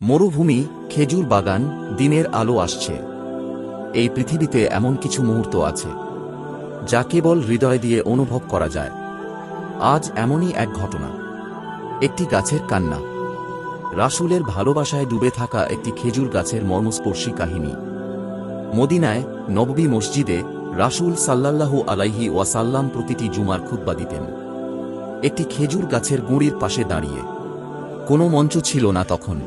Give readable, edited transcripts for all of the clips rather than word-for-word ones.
মরুভূমি, খেজুর বাগান, দিনের আলো আসছে। এই পৃথিবীতে এমন কিছু মুহূর্ত আছে যা কেবল হৃদয় দিয়ে অনুভব করা যায়। আজ এমনই এক ঘটনা, একটি গাছের কান্না, রাসূলের ভালোবাসায় ডুবে থাকা একটি খেজুর গাছের মর্মস্পর্শী কাহিনী। মদিনায় নববী মসজিদে রাসূল সাল্লাল্লাহু আলাইহি ওয়াসাল্লাম প্রতিটি জুমার খুতবা দিতেন একটি খেজুর গাছের গুঁড়ির পাশে দাঁড়িয়ে। কোনো মঞ্চ ছিল না তখন,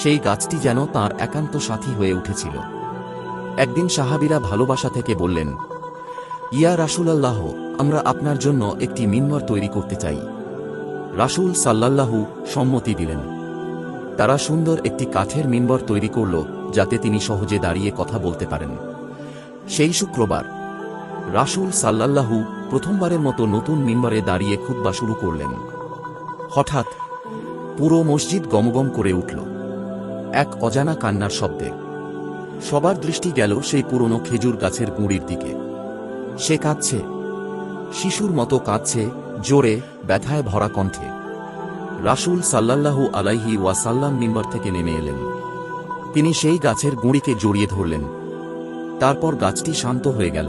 সেই গাছটি যেন তাঁর একান্ত সাথী হয়ে উঠেছিল। একদিন সাহাবীরা ভালোবাসা থেকে বললেন, ইয়া রাসূলাল্লাহ, আমরা আপনার জন্য একটি মিম্বর তৈরি করতে চাই। রাসূল সাল্লাল্লাহু সম্মতি দিলেন। তারা সুন্দর একটি কাঠের মিম্বর তৈরি করল, যাতে তিনি সহজে দাঁড়িয়ে কথা বলতে পারেন। সেই শুক্রবার রাসূল সাল্লাল্লাহু প্রথমবারের মতো নতুন মিম্বরে দাঁড়িয়ে খুতবা শুরু করলেন। হঠাৎ পুরো মসজিদ গমগম করে উঠল এক অজানা কান্নার শব্দে। সবার দৃষ্টি গেল সেই পুরনো খেজুর গাছের গুঁড়ির দিকে। সে কাঁদছে, শিশুর মতো কাঁদছে, জোরে, ব্যথায় ভরা কণ্ঠে। রাসূল সাল্লাল্লাহু আলাইহি ওয়াসাল্লাম মিম্বর থেকে নেমে এলেন। তিনি সেই গাছের গুঁড়িকে জড়িয়ে ধরলেন। তারপর গাছটি শান্ত হয়ে গেল।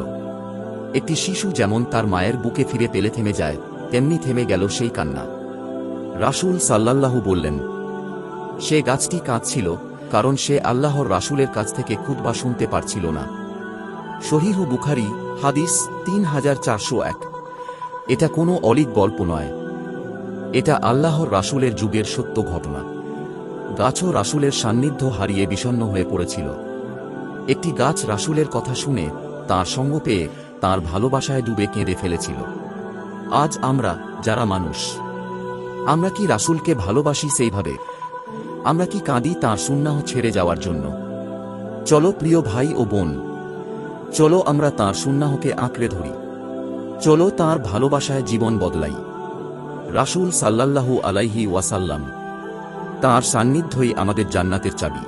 একটি শিশু যেমন তার মায়ের বুকে ফিরে পেলে থেমে যায়, তেমনি থেমে গেল সেই কান্না। রাসূল সাল্লাল্লাহু বললেন, সে গাছটি কাঁদছিল কারণ সে আল্লাহর রাসূলের কাছ থেকে খুতবা শুনতে পারছিল না। সহিহ বুখারী, হাদিস 3401। এটা কোনো অলীক গল্প নয়, এটা আল্লাহর রাসূলের যুগের সত্য ঘটনা। গাছও রাসূলের সান্নিধ্য হারিয়ে বিষণ্ণ হয়ে পড়েছিল। একটি গাছ রাসূলের কথা শুনে, তাঁর সঙ্গ পেয়ে, তাঁর ভালোবাসায় ডুবে কেঁদে ফেলেছিল। আজ আমরা যারা মানুষ, আমরা কি রাসূলকে ভালোবাসি সেইভাবে? আমরা কি কাঁদি তাঁর সুন্নাহ ছেড়ে যাওয়ার জন্য? চলো প্রিয় ভাই ও বোন, চলো আমরা তাঁর সুন্নাহকে আঁকড়ে ধরি। চলো তাঁর ভালোবাসায় জীবন বদলাই। রাসূল সাল্লাল্লাহু আলাইহি ওয়াসাল্লাম, তাঁর সান্নিধ্যই আমাদের জান্নাতের চাবি।